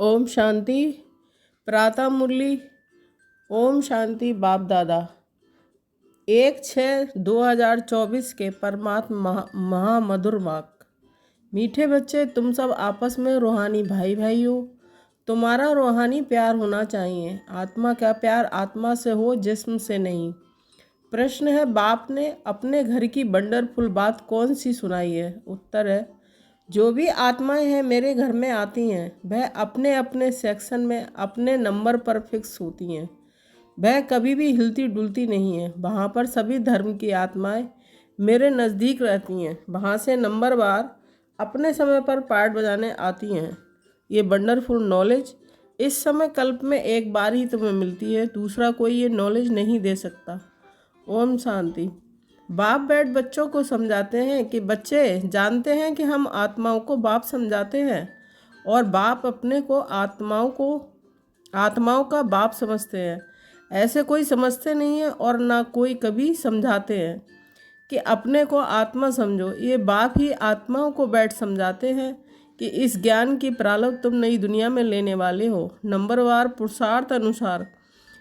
ओम शांति। प्रातः मुरली। ओम शांति। बाप दादा 1/6/2024 के परमात्मा महामधुर वाक। मीठे बच्चे, तुम सब आपस में रूहानी भाई भाई हो। तुम्हारा रूहानी प्यार होना चाहिए। आत्मा का प्यार आत्मा से हो, जिस्म से नहीं। प्रश्न है, बाप ने अपने घर की वंडरफुल बात कौन सी सुनाई है? उत्तर है, जो भी आत्माएं हैं मेरे घर में आती हैं, वह अपने अपने सेक्शन में अपने नंबर पर फिक्स होती हैं। वह कभी भी हिलती डुलती नहीं है। वहाँ पर सभी धर्म की आत्माएं मेरे नज़दीक रहती हैं। वहाँ से नंबरवार अपने समय पर पार्ट बजाने आती हैं। ये वंडरफुल नॉलेज इस समय कल्प में एक बार ही तुम्हें मिलती है। दूसरा कोई ये नॉलेज नहीं दे सकता। ओम शांति। बाप बैठ बच्चों को समझाते हैं कि बच्चे जानते हैं कि हम आत्माओं को बाप समझाते हैं और बाप अपने को आत्माओं का बाप समझते हैं। ऐसे कोई समझते नहीं है और ना कोई कभी समझाते हैं कि अपने को आत्मा समझो। ये बाप ही आत्माओं को बैठ समझाते हैं कि इस ज्ञान की प्रारंभ तुम नई दुनिया में लेने वाले हो। नंबरवार पुरुषार्थ अनुसार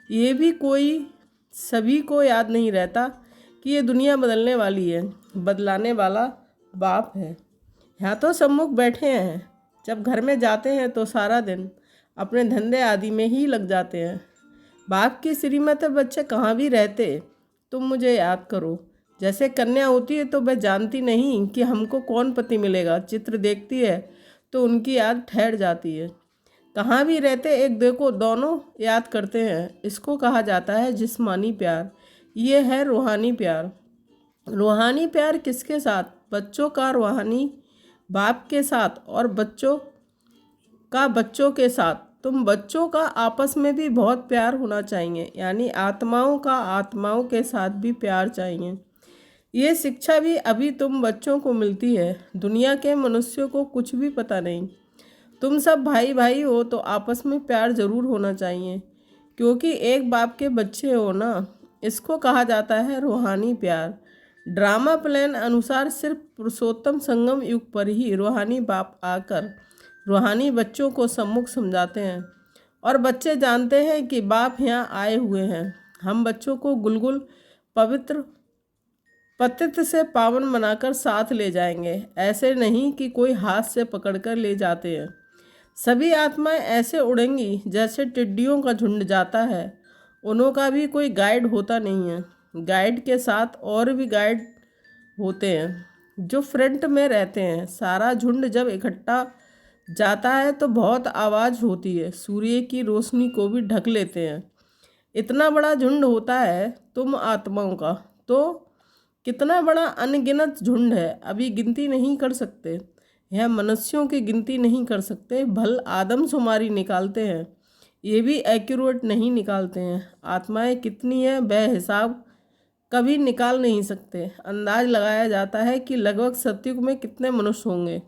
ये भी कोई सभी को याद नहीं रहता कि ये दुनिया बदलने वाली है। बदलाने वाला बाप है। यहाँ तो सम्मुख बैठे हैं। जब घर में जाते हैं तो सारा दिन अपने धंधे आदि में ही लग जाते हैं। बाप की श्रीमत है, बच्चे कहाँ भी रहते तुम मुझे याद करो। जैसे कन्या होती है तो वह जानती नहीं कि हमको कौन पति मिलेगा। चित्र देखती है तो उनकी याद ठहर जाती है। कहाँ भी रहते एक देखो दोनों याद करते हैं। इसको कहा जाता है जिस्मानी प्यार। ये है रूहानी प्यार। रूहानी प्यार किसके साथ? बच्चों का रूहानी बाप के साथ और बच्चों का बच्चों के साथ। तुम बच्चों का आपस में भी बहुत प्यार होना चाहिए, यानी आत्माओं का आत्माओं के साथ भी प्यार चाहिए। ये शिक्षा भी अभी तुम बच्चों को मिलती है। दुनिया के मनुष्यों को कुछ भी पता नहीं। तुम सब भाई भाई हो तो आपस में प्यार जरूर होना चाहिए, क्योंकि एक बाप के बच्चे हो ना। इसको कहा जाता है रूहानी प्यार। ड्रामा प्लान अनुसार सिर्फ पुरुषोत्तम संगम युग पर ही रूहानी बाप आकर रूहानी बच्चों को सम्मुख समझाते हैं और बच्चे जानते हैं कि बाप यहाँ आए हुए हैं। हम बच्चों को गुलगुल पवित्र पतित से पावन बनाकर साथ ले जाएंगे। ऐसे नहीं कि कोई हाथ से पकड़कर ले जाते हैं। सभी आत्माएं ऐसे उड़ेंगी जैसे टिड्डियों का झुंड जाता है। उनका भी कोई गाइड होता नहीं है। गाइड के साथ और भी गाइड होते हैं जो फ्रंट में रहते हैं। सारा झुंड जब इकट्ठा जाता है तो बहुत आवाज़ होती है। सूर्य की रोशनी को भी ढक लेते हैं। इतना बड़ा झुंड होता है तुम आत्माओं का, तो कितना बड़ा अनगिनत झुंड है, अभी गिनती नहीं कर सकते। यह मनुष्यों की गिनती नहीं कर सकते। भल आदमशुमारी निकालते हैं, ये भी एक्यूरेट नहीं निकालते हैं। आत्माएं कितनी है वह हिसाब कभी निकाल नहीं सकते। अंदाज लगाया जाता है कि लगभग सतयुग में कितने मनुष्य होंगे,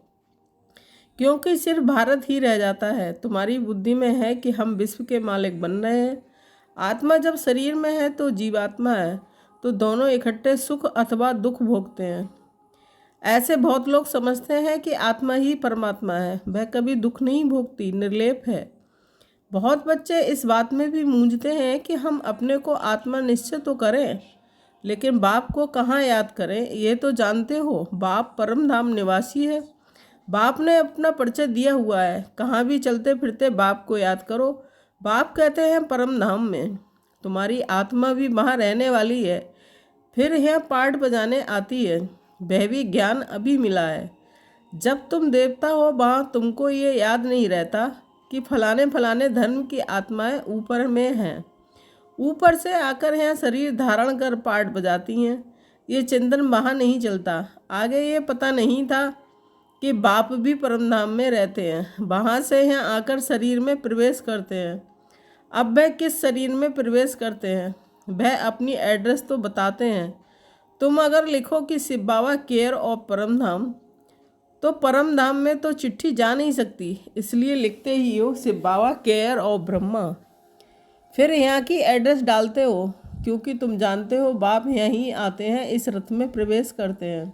क्योंकि सिर्फ भारत ही रह जाता है। तुम्हारी बुद्धि में है कि हम विश्व के मालिक बन रहे हैं। आत्मा जब शरीर में है तो जीवात्मा है, तो दोनों इकट्ठे सुख अथवा दुख भोगते हैं। ऐसे बहुत लोग समझते हैं कि आत्मा ही परमात्मा है। वह कभी दुख नहीं भोगती, निर्लेप है। बहुत बच्चे इस बात में भी मूंझते हैं कि हम अपने को आत्मा निश्चय तो करें, लेकिन बाप को कहाँ याद करें। ये तो जानते हो बाप परम धाम निवासी है। बाप ने अपना परिचय दिया हुआ है। कहाँ भी चलते फिरते बाप को याद करो। बाप कहते हैं परम धाम में। तुम्हारी आत्मा भी वहाँ रहने वाली है, फिर यह पार्ट बजाने आती है। वह भी ज्ञान अभी मिला है। जब तुम देवता हो वहाँ तुमको ये याद नहीं रहता कि फलाने फलाने धर्म की आत्माएं ऊपर में हैं। ऊपर से आकर यहाँ शरीर धारण कर पार्ट बजाती हैं। ये चिंतन वहाँ नहीं चलता। आगे ये पता नहीं था कि बाप भी परमधाम में रहते हैं। वहाँ से यहाँ आकर शरीर में प्रवेश करते हैं। अब वह किस शरीर में प्रवेश करते हैं वह अपनी एड्रेस तो बताते हैं। तुम अगर लिखो कि शिव बाबा केयर ऑफ परमधाम, तो परमधाम में तो चिट्ठी जा नहीं सकती, इसलिए लिखते ही हो शिव बाबा केयर ऑफ ब्रह्मा। फिर यहाँ की एड्रेस डालते हो, क्योंकि तुम जानते हो बाप यहीं आते हैं, इस रथ में प्रवेश करते हैं।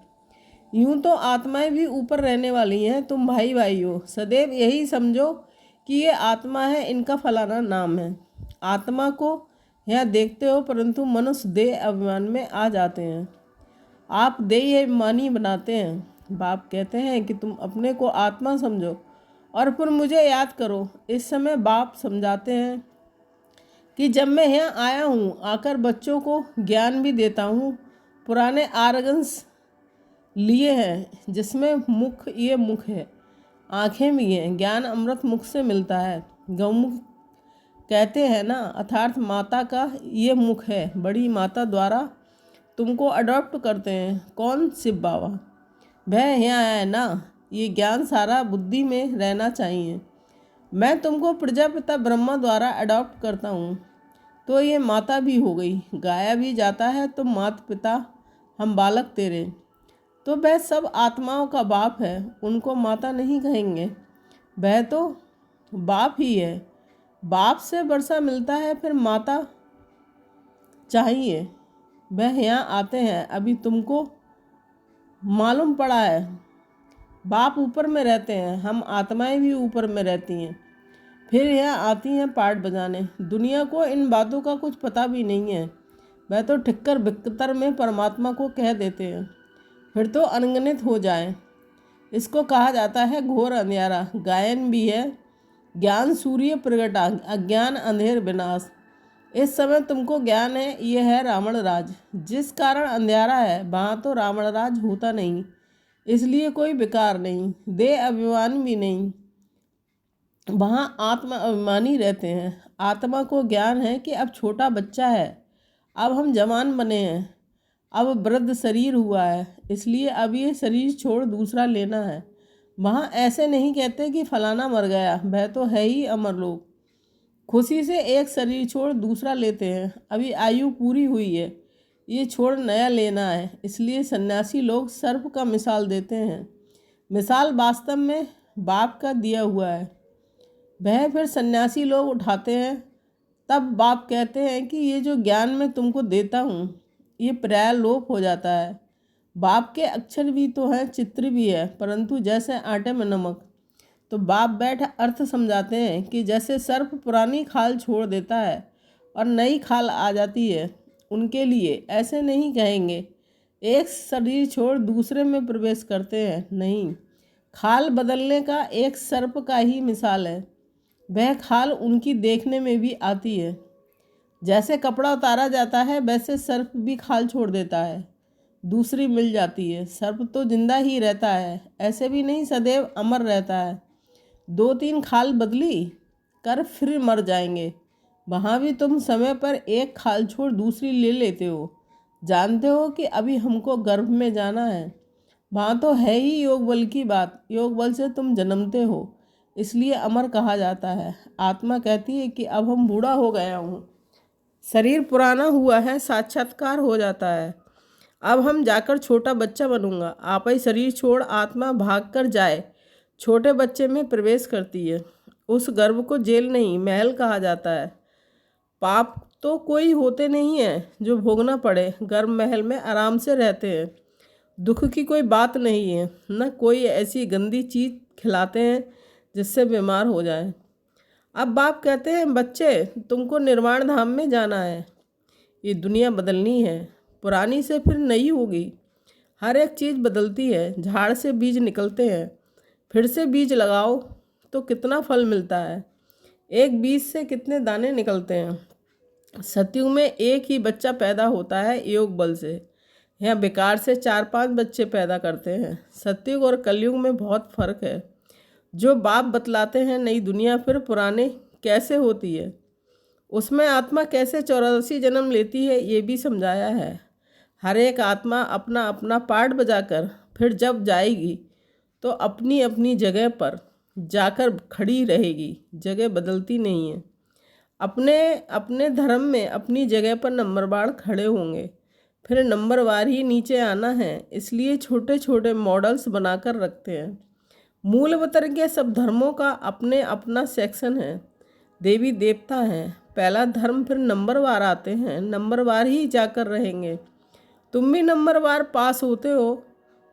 यूं तो आत्माएं भी ऊपर रहने वाली हैं। तुम भाई भाई हो। सदैव यही समझो कि ये आत्मा है, इनका फलाना नाम है। आत्मा को यहाँ देखते हो, परंतु मनुष्य देह अभिमान में आ जाते हैं। आप देह अभिमानी बनाते हैं। बाप कहते हैं कि तुम अपने को आत्मा समझो और फिर मुझे याद करो। इस समय बाप समझाते हैं कि जब मैं यहाँ आया हूँ, आकर बच्चों को ज्ञान भी देता हूँ। पुराने आर्गन्स लिए हैं, जिसमें मुख, ये मुख है, आँखें भी हैं। ज्ञान अमृत मुख से मिलता है। गौमुख कहते हैं ना, अर्थात माता का ये मुख है। बड़ी माता द्वारा तुमको अडॉप्ट करते हैं। कौन? शिव बाबा। वह यहाँ है ना। ये ज्ञान सारा बुद्धि में रहना चाहिए। मैं तुमको प्रजापिता ब्रह्मा द्वारा अडॉप्ट करता हूँ, तो ये माता भी हो गई। गाया भी जाता है तो माता पिता, हम बालक तेरे। तो वह सब आत्माओं का बाप है, उनको माता नहीं कहेंगे। वह तो बाप ही है। बाप से वर्षा मिलता है, फिर माता चाहिए। वह यहाँ आते हैं। अभी तुमको मालूम पड़ा है, बाप ऊपर में रहते हैं, हम आत्माएं भी ऊपर में रहती हैं। फिर यहाँ आती हैं पाठ बजाने। दुनिया को इन बातों का कुछ पता भी नहीं है। वह तो ठिक्कर बिक्कर में परमात्मा को कह देते हैं, फिर तो अनगिनत हो जाए। इसको कहा जाता है घोर अंधियारा। गायन भी है, ज्ञान सूर्य प्रगटा, अज्ञान अंधेर विनाश। इस समय तुमको ज्ञान है, ये है रावण राज। जिस कारण अंधियारा है, वहाँ तो रावण राज होता नहीं, इसलिए कोई विकार नहीं, देह अभिमान भी नहीं। वहाँ आत्मा अभिमानी रहते हैं। आत्मा को ज्ञान है कि अब छोटा बच्चा है, अब हम जवान बने हैं, अब वृद्ध शरीर हुआ है, इसलिए अब ये शरीर छोड़ दूसरा लेना है। वहाँ ऐसे नहीं कहते कि फलाना मर गया, वह तो है ही अमर लोग। खुशी से एक शरीर छोड़ दूसरा लेते हैं। अभी आयु पूरी हुई है, ये छोड़ नया लेना है, इसलिए सन्यासी लोग सर्प का मिसाल देते हैं। मिसाल वास्तव में बाप का दिया हुआ है, वह फिर सन्यासी लोग उठाते हैं। तब बाप कहते हैं कि ये जो ज्ञान मैं तुमको देता हूँ, ये प्राय लोप हो जाता है। बाप के अक्षर भी तो हैं, चित्र भी है, परंतु जैसे आटे में नमक। तो बाप बैठ अर्थ समझाते हैं कि जैसे सर्प पुरानी खाल छोड़ देता है और नई खाल आ जाती है, उनके लिए ऐसे नहीं कहेंगे एक शरीर छोड़ दूसरे में प्रवेश करते हैं। नहीं, खाल बदलने का एक सर्प का ही मिसाल है। वह खाल उनकी देखने में भी आती है। जैसे कपड़ा उतारा जाता है, वैसे सर्प भी खाल छोड़ देता है, दूसरी मिल जाती है। सर्प तो जिंदा ही रहता है, ऐसे भी नहीं सदैव अमर रहता है। 2-3 खाल बदली कर फिर मर जाएंगे। वहाँ भी तुम समय पर एक खाल छोड़ दूसरी ले लेते हो। जानते हो कि अभी हमको गर्भ में जाना है। वहाँ तो है ही योग बल की बात। योग बल से तुम जन्मते हो, इसलिए अमर कहा जाता है। आत्मा कहती है कि अब हम बूढ़ा हो गया हूँ, शरीर पुराना हुआ है, साक्षात्कार हो जाता है। अब हम जाकर छोटा बच्चा बनूंगा। आप ही शरीर छोड़ आत्मा भाग कर जाए, छोटे बच्चे में प्रवेश करती है। उस गर्भ को जेल नहीं, महल कहा जाता है। पाप तो कोई होते नहीं है जो भोगना पड़े। गर्भ महल में आराम से रहते हैं, दुख की कोई बात नहीं है। न कोई ऐसी गंदी चीज़ खिलाते हैं जिससे बीमार हो जाए। अब बाप कहते हैं, बच्चे तुमको निर्वाण धाम में जाना है। ये दुनिया बदलनी है, पुरानी से फिर नई होगी। हर एक चीज़ बदलती है। झाड़ से बीज निकलते हैं, फिर से बीज लगाओ तो कितना फल मिलता है। एक बीज से कितने दाने निकलते हैं। सतयुग में एक ही बच्चा पैदा होता है योग बल से, यहाँ बेकार से 4-5 बच्चे पैदा करते हैं। सतयुग और कलयुग में बहुत फर्क है। जो बाप बतलाते हैं नई दुनिया फिर पुराने कैसे होती है, उसमें आत्मा कैसे 84 जन्म लेती है, ये भी समझाया है। हर एक आत्मा अपना अपना पार्ट बजाकर फिर जब जाएगी तो अपनी अपनी जगह पर जाकर खड़ी रहेगी। जगह बदलती नहीं है। अपने अपने धर्म में अपनी जगह पर नंबरवार खड़े होंगे, फिर नंबरवार ही नीचे आना है, इसलिए छोटे छोटे मॉडल्स बनाकर रखते हैं। मूलवतर के सब धर्मों का अपने अपना सेक्शन है, देवी देवता हैं। पहला धर्म, फिर नंबरवार आते हैं, नंबरवार ही जाकर रहेंगे। तुम भी नंबरवार पास होते हो,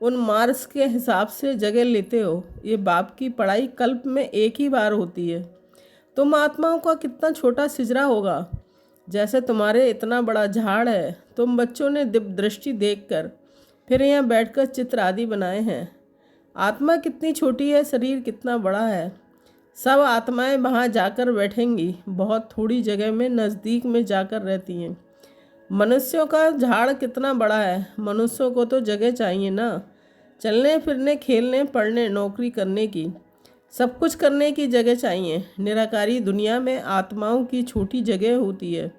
उन मार्क्स के हिसाब से जगह लेते हो। ये बाप की पढ़ाई कल्प में एक ही बार होती है। तुम आत्माओं का कितना छोटा सिजरा होगा, जैसे तुम्हारे इतना बड़ा झाड़ है। तुम बच्चों ने दिव्य दृष्टि देखकर फिर यहाँ बैठकर चित्र आदि बनाए हैं। आत्मा कितनी छोटी है, शरीर कितना बड़ा है। सब आत्माएं वहाँ जाकर बैठेंगी, बहुत थोड़ी जगह में नज़दीक में जाकर रहती हैं। मनुष्यों का झाड़ कितना बड़ा है, मनुष्यों को तो जगह चाहिए ना, चलने फिरने, खेलने, पढ़ने, नौकरी करने की, सब कुछ करने की जगह चाहिए। निराकारी दुनिया में आत्माओं की छोटी जगह होती है,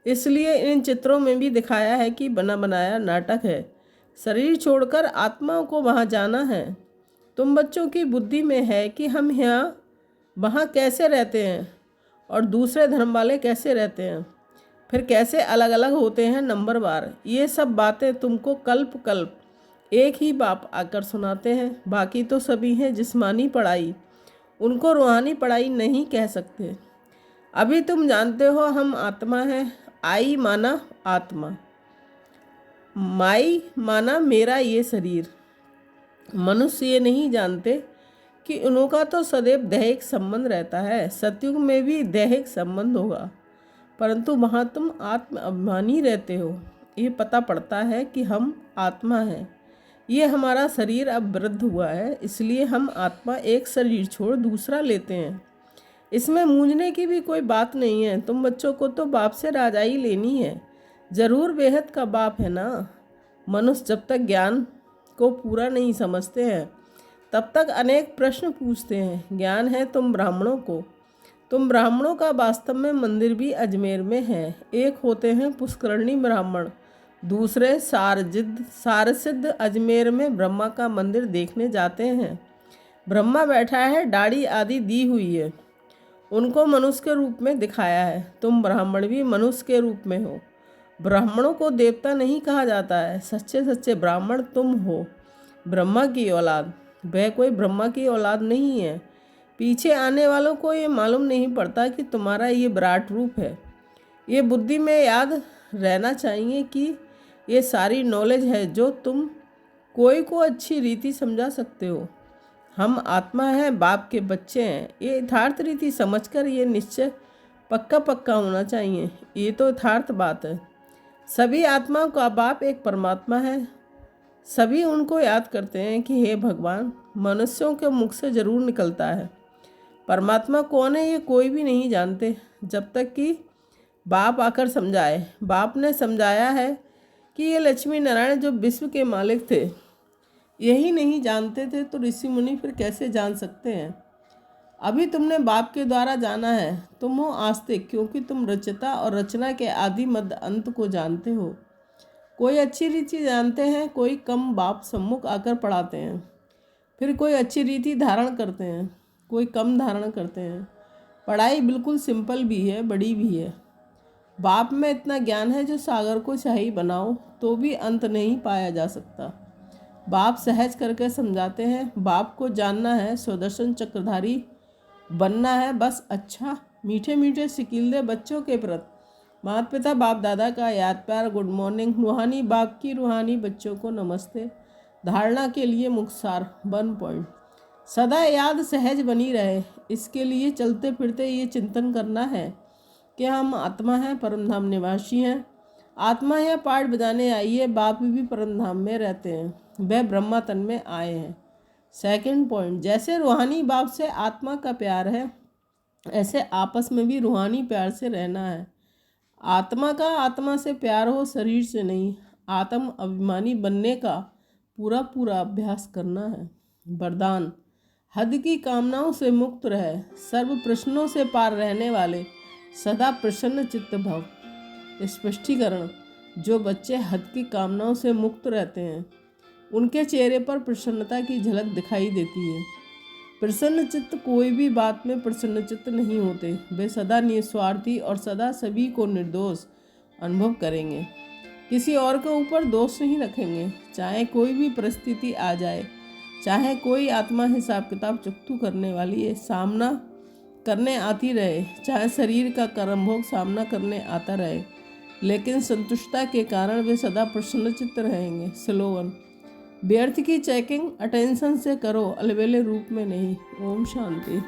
इसलिए इन चित्रों में भी दिखाया है कि बना बनाया नाटक है। शरीर छोड़कर आत्माओं को वहाँ जाना है। तुम बच्चों की बुद्धि में है कि हम यहाँ वहाँ कैसे रहते हैं और दूसरे धर्म वाले कैसे रहते हैं, फिर कैसे अलग अलग होते हैं नंबरवार। ये सब बातें तुमको कल्प कल्प एक ही बाप आकर सुनाते हैं। बाकी तो सभी हैं जिस्मानी पढ़ाई, उनको रूहानी पढ़ाई नहीं कह सकते। अभी तुम जानते हो हम आत्मा हैं। आई माना आत्मा, माई माना मेरा ये शरीर। मनुष्य ये नहीं जानते कि उनका तो सदैव दैहिक संबंध रहता है। सतयुग में भी दैहिक संबंध होगा, परंतु वहाँ तुम आत्म अभिमानी रहते हो। ये पता पड़ता है कि हम आत्मा हैं। ये हमारा शरीर अब वृद्ध हुआ है, इसलिए हम आत्मा एक शरीर छोड़ दूसरा लेते हैं। इसमें मूंझने की भी कोई बात नहीं है। तुम बच्चों को तो बाप से राजाई लेनी है, जरूर बेहद का बाप है ना। मनुष्य जब तक ज्ञान को पूरा नहीं समझते हैं तब तक अनेक प्रश्न पूछते हैं। ज्ञान है तुम ब्राह्मणों को। तुम ब्राह्मणों का वास्तव में मंदिर भी अजमेर में है। एक होते हैं पुष्करणी ब्राह्मण, दूसरे सारसिद्ध। अजमेर में ब्रह्मा का मंदिर देखने जाते हैं। ब्रह्मा बैठा है, दाढ़ी आदि दी हुई है, उनको मनुष्य के रूप में दिखाया है। तुम ब्राह्मण भी मनुष्य के रूप में हो। ब्राह्मणों को देवता नहीं कहा जाता है, सच्चे सच्चे ब्राह्मण तुम हो, ब्रह्मा की औलाद। वह कोई ब्रह्मा की औलाद नहीं है। पीछे आने वालों को ये मालूम नहीं पड़ता कि तुम्हारा ये विराट रूप है। ये बुद्धि में याद रहना चाहिए कि ये सारी नॉलेज है जो तुम कोई को अच्छी रीति समझा सकते हो। हम आत्मा हैं, बाप के बच्चे हैं। ये यथार्थ रीति समझकर ये निश्चय पक्का पक्का होना चाहिए। ये तो यथार्थ बात है। सभी आत्माओं का बाप एक परमात्मा है। सभी उनको याद करते हैं कि हे भगवान। मनुष्यों के मुख से जरूर निकलता है। परमात्मा कौन है ये कोई भी नहीं जानते जब तक कि बाप आकर समझाए। बाप ने समझाया है कि ये लक्ष्मी नारायण जो विश्व के मालिक थे यही नहीं जानते थे, तो ऋषि मुनि फिर कैसे जान सकते हैं। अभी तुमने बाप के द्वारा जाना है। तुम हो आस्तिक, क्योंकि तुम रचता और रचना के आदि मध्य अंत को जानते हो। कोई अच्छी रीति जानते हैं, कोई कम बाप सम्मुख आकर पढ़ाते हैं। फिर कोई अच्छी रीति धारण करते हैं, कोई कम धारण करते हैं। पढ़ाई बिल्कुल सिंपल भी है, बड़ी भी है। बाप में इतना ज्ञान है जो सागर को शाही बनाओ तो भी अंत नहीं पाया जा सकता। बाप सहज करके समझाते हैं। बाप को जानना है, सुदर्शन चक्रधारी बनना है बस। अच्छा मीठे मीठे सिकीले बच्चों के प्रति माता पिता बाप दादा का याद प्यार, गुड मॉर्निंग। रूहानी बाप की रूहानी बच्चों को नमस्ते। धारणा के लिए मुख्तार 1 पॉइंट। सदा याद सहज बनी रहे, इसके लिए चलते फिरते ये चिंतन करना है कि हम आत्मा हैं, परमधाम निवासी हैं। आत्मा है पाठ बजाने आई है, बाप भी परमधाम में रहते हैं, वह ब्रह्मा तन में आए हैं। 2 पॉइंट। जैसे रूहानी बाप से आत्मा का प्यार है, ऐसे आपस में भी रूहानी प्यार से रहना है। आत्मा का आत्मा से प्यार हो, शरीर से नहीं। आत्म अभिमानी बनने का पूरा पूरा अभ्यास करना है। वरदान। हद की कामनाओं से मुक्त रहे, सर्व प्रश्नों से पार रहने वाले, सदा प्रसन्न चित्त भव। स्पष्टीकरण। जो बच्चे हद की कामनाओं से मुक्त रहते हैं उनके चेहरे पर प्रसन्नता की झलक दिखाई देती है। प्रसन्न चित्त कोई भी बात में प्रसन्न चित्त नहीं होते। वे सदा निस्वार्थी और सदा सभी को निर्दोष अनुभव करेंगे, किसी और के ऊपर दोष नहीं रखेंगे। चाहे कोई भी परिस्थिति आ जाए, चाहे कोई आत्मा हिसाब किताब चुकतू करने वाली है सामना करने आती रहे, चाहे शरीर का कर्म भोग सामना करने आता रहे, लेकिन संतुष्टता के कारण वे सदा प्रसन्नचित्त रहेंगे। स्लोगन। व्यर्थ की चेकिंग अटेंशन से करो, अलबेले रूप में नहीं। ओम शांति।